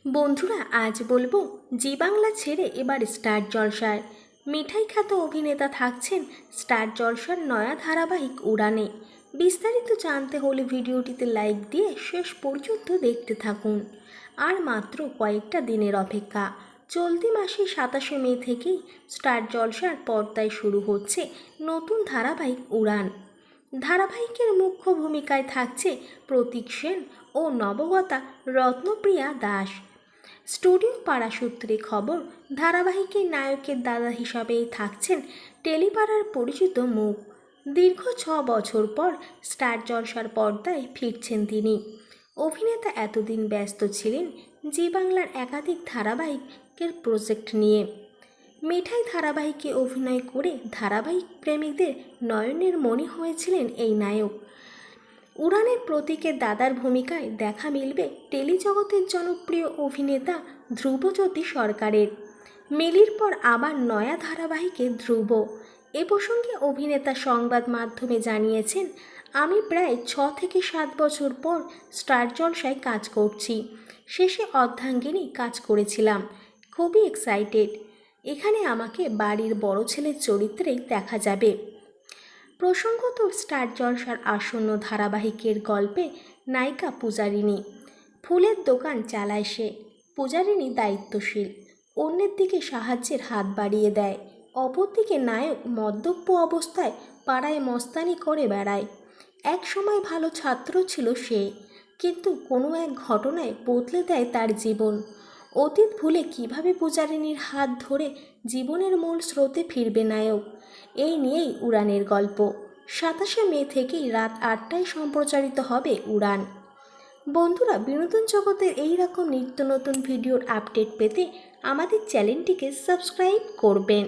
বন্ধুরা, আজ বলবো জি বাংলা ছেড়ে এবার স্টার জলসায় মিঠাই খ্যাত অভিনেতা থাকছেন স্টার জলসার নয়া ধারাবাহিক উড়ানে। বিস্তারিত জানতে হলে ভিডিওটিতে লাইক দিয়ে শেষ পর্যন্ত দেখতে থাকুন। আর মাত্র কয়েকটা দিনের অপেক্ষা। চলতি মাসে 27শে মে থেকেই স্টার জলসার পর্দায় শুরু হচ্ছে নতুন ধারাবাহিক উড়ান। ধারাবাহিকের মুখ্য ভূমিকায় থাকছে প্রতীক সেন ও নবগতা রত্নপ্রিয়া দাস। স্টুডিও পাড়া সূত্রে খবর, ধারাবাহিকের নায়কের দাদা হিসাবেই থাকছেন টেলিপাড়ার পরিচিত মুখ। দীর্ঘ 6 বছর পর স্টার জলসার পর্দায় ফিরছেন তিনি। অভিনেতা এতদিন ব্যস্ত ছিলেন জি বাংলার একাধিক ধারাবাহিকের প্রজেক্ট নিয়ে। মিঠাই ধারাবাহিকে অভিনয় করে ধারাবাহিক প্রেমিকদের নয়নের মণি হয়েছিলেন এই নায়ক। উড়ানের প্রতীকের দাদার ভূমিকায় দেখা মিলবে টেলিজগতের জনপ্রিয় অভিনেতা ধ্রুবজ্যোতি সরকারের। মিলির পর আবার নয়া ধারাবাহিকে ধ্রুব। এ প্রসঙ্গে অভিনেতা সংবাদ মাধ্যমে জানিয়েছেন, আমি প্রায় 6 থেকে 7 বছর পর স্টার জলসায় কাজ করছি। শেষে অর্ধাঙ্গিনী কাজ করেছিলাম, খুবই এক্সাইটেড। এখানে আমাকে বাড়ির বড় ছেলের চরিত্রেই দেখা যাবে। প্রসঙ্গত, স্টার জলসার আসন্ন ধারাবাহিকের গল্পে নায়িকা পূজারিনী। ফুলের দোকান চালায় সে। পূজারিনী দায়িত্বশীল, অন্যের দিকে সাহায্যের হাত বাড়িয়ে দেয়। অপরদিকে নায়ক মদ্যপ অবস্থায় পাড়ায় মস্তানি করে বেড়ায়। এক সময় ভালো ছাত্র ছিল সে, কিন্তু কোনো এক ঘটনায় বদলে দেয় তার জীবন। অতীত ভুলে কিভাবে পূজারিনীর হাত ধরে জীবনের মূল স্রোতে ফিরবে নায়ক, এই নিয়েই উড়ানের গল্প। 27শে মে থেকেই রাত 8টায় সম্প্রচারিত হবে উড়ান। বন্ধুরা, বিনোদন জগতের এই রকম নিত্য নতুন ভিডিওর আপডেট পেতে আমাদের চ্যানেলটিকে সাবস্ক্রাইব করবেন।